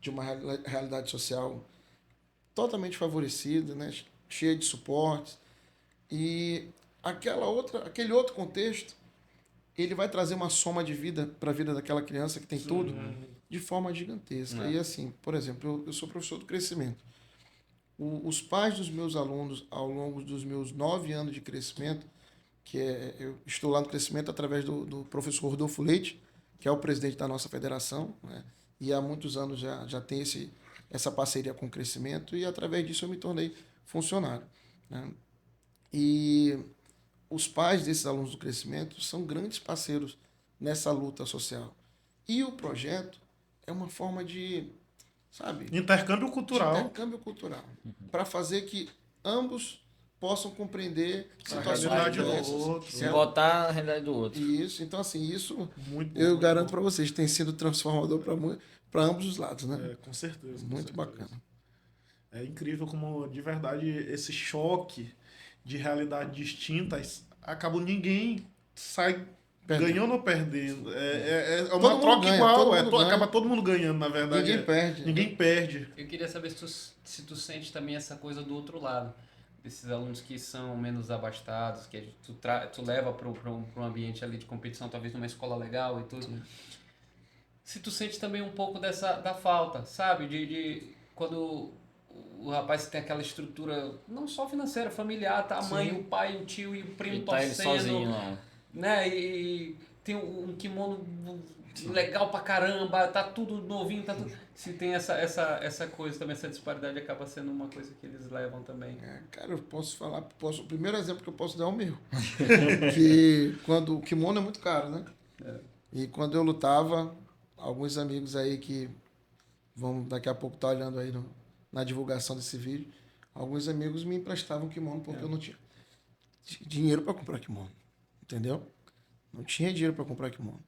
de uma realidade social totalmente favorecida, né? Cheia de suportes. E aquele outro contexto, ele vai trazer uma soma de vida para a vida daquela criança que tem tudo de forma gigantesca. E assim, por exemplo, eu sou professor do crescimento. Os pais dos meus alunos, ao longo dos meus 9 anos de crescimento, eu estou lá no crescimento através do professor Rodolfo Leite, que é o presidente da nossa federação, né? E há muitos anos já tem essa parceria com o crescimento, e através disso eu me tornei funcionário, né? E os pais desses alunos do crescimento são grandes parceiros nessa luta social. E o projeto é uma forma de, sabe, Intercâmbio cultural. intercâmbio cultural, para fazer que ambos possam compreender A situações realidade do diversas. outro. Se botar a realidade do outro. Isso, então assim, isso Muito bom, eu muito garanto bom. para vocês, tem sido transformador para ambos os lados, né? Com certeza. com Muito certeza. bacana. É incrível como, de verdade, esse choque de realidades distintas acaba ninguém sai Perdendo. ganhando ou perdendo. É Todo uma mundo troca ganha, igual. todo mundo ganha. Acaba todo mundo ganhando, na verdade. Ninguém perde. Ninguém perde. Eu queria saber se tu sente também essa coisa do outro lado, desses alunos que são menos abastados, que tu leva para um ambiente ali de competição, talvez numa escola legal e tudo. Se tu sente também um pouco da falta, sabe? De quando o rapaz tem aquela estrutura, não só financeira, familiar, tá? A mãe, o pai, o tio e o primo E tá ele torcendo, sozinho, não. né? E tem um kimono legal pra caramba, tá tudo novinho, tá tudo... Se tem essa coisa também, essa disparidade acaba sendo uma coisa que eles levam também. Cara, eu posso falar, o primeiro exemplo que eu posso dar é o meu. Que quando o kimono é muito caro, né? E quando eu lutava, alguns amigos aí que vão daqui a pouco estar olhando aí na divulgação desse vídeo, alguns amigos me emprestavam kimono porque eu não tinha dinheiro para comprar kimono, entendeu? Não tinha dinheiro para comprar kimono.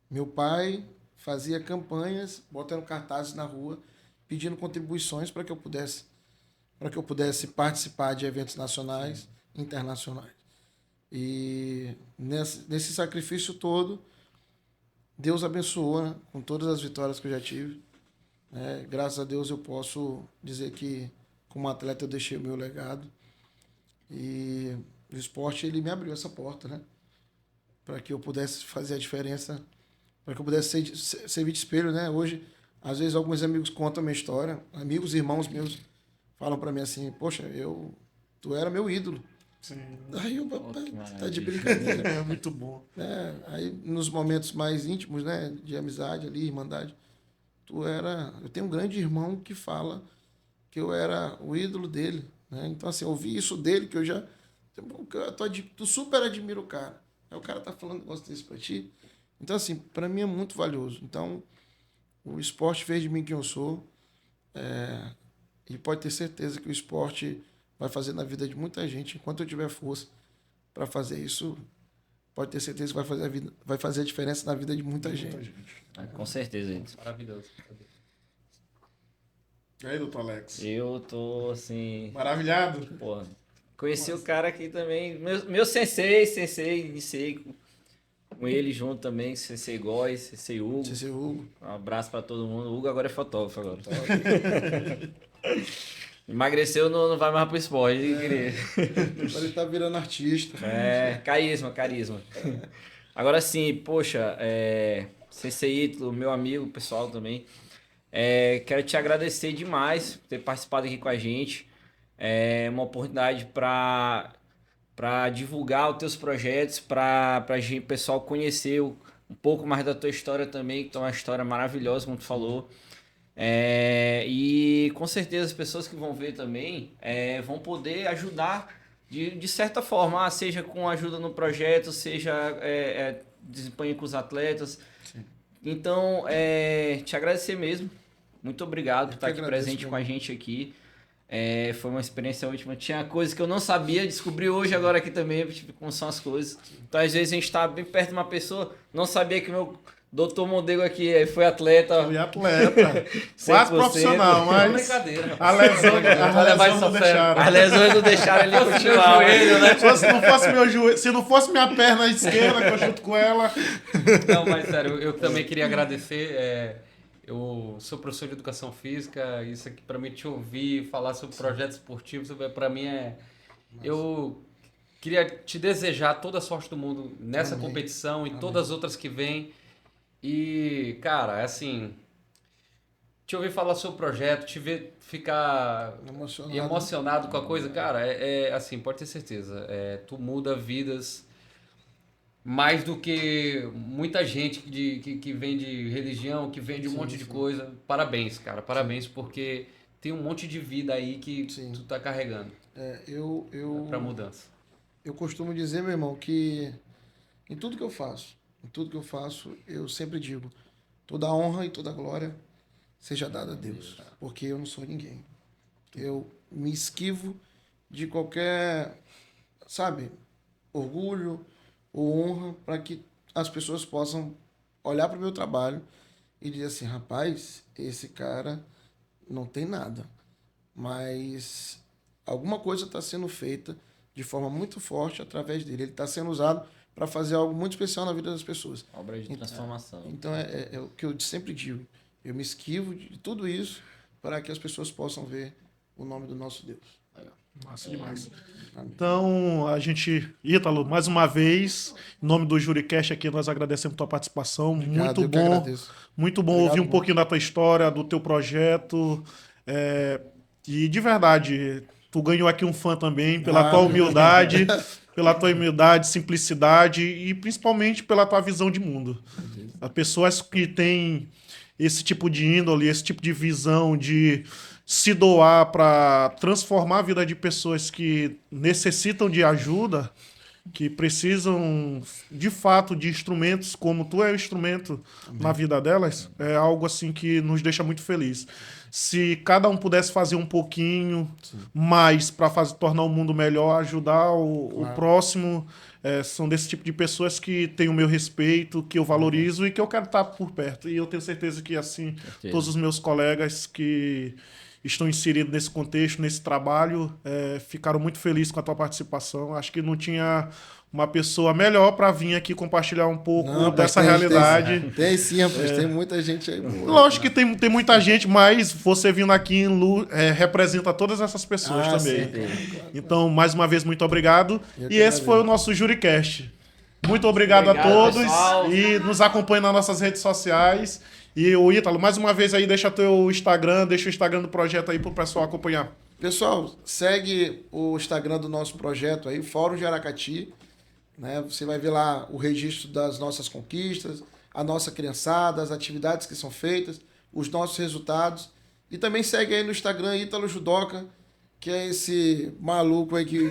Meu pai fazia campanhas, botando cartazes na rua, pedindo contribuições para que eu pudesse participar de eventos nacionais e internacionais. E nesse sacrifício todo, Deus abençoou, né, com todas as vitórias que eu já tive. Graças a Deus eu posso dizer que, como atleta, eu deixei o meu legado. E o esporte, ele me abriu essa porta, né? Para que eu pudesse fazer a diferença, para que eu pudesse servir de espelho, né? Hoje, às vezes, alguns amigos contam a minha história, amigos, irmãos meus, falam para mim assim, poxa, tu era meu ídolo. Sim. Aí eu, que tá de brincadeira. É muito bom. Aí, nos momentos mais íntimos, né, de amizade ali, irmandade, eu tenho um grande irmão que fala que eu era o ídolo dele, né? Então, assim, eu ouvi isso dele, que tu super admiro o cara. Aí o cara tá falando um negócio desse pra ti. Então, assim, para mim é muito valioso. Então, o esporte fez de mim quem eu sou. E pode ter certeza que o esporte vai fazer na vida de muita gente. Enquanto eu tiver força para fazer isso, pode ter certeza que vai fazer a diferença na vida de muita gente. Com certeza, gente. Maravilhoso. E aí, doutor Alex? Eu tô, assim... Maravilhado? Porra. Conheci o cara aqui também. Meu sensei, iniciei com ele junto também, sensei Góis, sensei Hugo. Sensei Hugo. Um abraço pra todo mundo. O Hugo agora é fotógrafo agora. Emagreceu, não vai mais pro esporte. Agora ele tá virando artista. Carisma. Agora sim, poxa, Sensei Ítalo, meu amigo pessoal também. Quero te agradecer demais por ter participado aqui com a gente. É uma oportunidade para divulgar os teus projetos, para o pessoal conhecer um pouco mais da tua história também, que é uma história maravilhosa, como tu falou. E com certeza as pessoas que vão ver também vão poder ajudar de certa forma, seja com ajuda no projeto, seja desempenho com os atletas. Sim. Então, te agradecer mesmo. Muito obrigado por estar aqui presente com a gente aqui. Foi uma experiência ótima. Tinha coisas que eu não sabia, descobri hoje agora aqui também, tipo, como são as coisas. Então, às vezes, a gente está bem perto de uma pessoa, não sabia que o meu doutor Mondego aqui foi atleta. Foi atleta. Quase profissional, mas... É brincadeira. As lesões não deixaram. As lesões não deixaram ele continuar. Joelho, né? Se não fosse meu joelho, se não fosse minha perna esquerda, que eu junto com ela... Não, mas sério, eu também queria agradecer. Eu sou professor de educação física, isso aqui para mim te ouvir, falar sobre projetos esportivos, para mim eu queria te desejar toda a sorte do mundo nessa competição e todas as outras que vêm. E, cara, assim, te ouvir falar sobre o projeto, te ver ficar emocionado com a coisa, cara, assim, pode ter certeza, tu muda vidas mais do que muita gente que vem de religião, que vem de um monte de coisa. Parabéns, cara, parabéns, porque tem um monte de vida aí que tu tá carregando pra mudança. Eu costumo dizer, meu irmão, que em tudo que eu faço, eu sempre digo, toda a honra e toda a glória seja dada a Deus, porque eu não sou ninguém. Eu me esquivo de qualquer, sabe, orgulho ou honra para que as pessoas possam olhar para o meu trabalho e dizer assim, rapaz, esse cara não tem nada, mas alguma coisa está sendo feita de forma muito forte através dele. Ele está sendo usado para fazer algo muito especial na vida das pessoas. Obra de transformação. Então, é o que eu sempre digo. Eu me esquivo de tudo isso para que as pessoas possam ver o nome do nosso Deus. Massa demais. Então, Ítalo, mais uma vez, em nome do JúriCast aqui, nós agradecemos a tua participação. Muito bom ouvir um pouquinho da tua história, do teu projeto. E de verdade, tu ganhou aqui um fã também pela tua humildade, simplicidade e principalmente pela tua visão de mundo. As pessoas que têm esse tipo de índole, esse tipo de visão de se doar para transformar a vida de pessoas que necessitam de ajuda, que precisam de fato de instrumentos, como tu é o instrumento na vida delas, é algo assim que nos deixa muito feliz. Se cada um pudesse fazer um pouquinho mais para tornar o mundo melhor, ajudar o próximo, são desse tipo de pessoas que têm o meu respeito, que eu valorizo e que eu quero estar por perto. E eu tenho certeza que assim, todos os meus colegas que estão inseridos nesse contexto, nesse trabalho, ficaram muito felizes com a tua participação. Acho que não tinha uma pessoa melhor para vir aqui compartilhar um pouco dessa realidade. Tem sim, rapaz, tem muita gente aí. Lógico que tem muita gente, mas você vindo aqui representa todas essas pessoas também. Sim, então, mais uma vez, muito obrigado. E esse foi o nosso JúriCast. Muito obrigado a todos, pessoal. E nos acompanhe nas nossas redes sociais. E o Ítalo, mais uma vez aí, deixa o Instagram do projeto aí pro pessoal acompanhar. Pessoal, segue o Instagram do nosso projeto aí, Fórum de Aracati, né? Você vai ver lá o registro das nossas conquistas, a nossa criançada, as atividades que são feitas, os nossos resultados. E também segue aí no Instagram Ítalo Judoca, que é esse maluco aí que...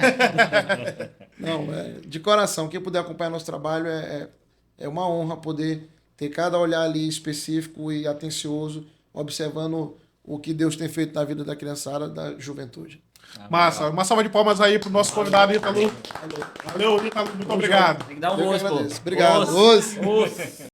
Não, de coração, quem puder acompanhar nosso trabalho é uma honra poder ter cada olhar ali específico e atencioso, observando o que Deus tem feito na vida da criançada, da juventude. Massa. Uma salva de palmas aí pro nosso convidado, Ítalo. Valeu, Ítalo. Muito obrigado. Tem que dar um osso, pô. Obrigado. Osso.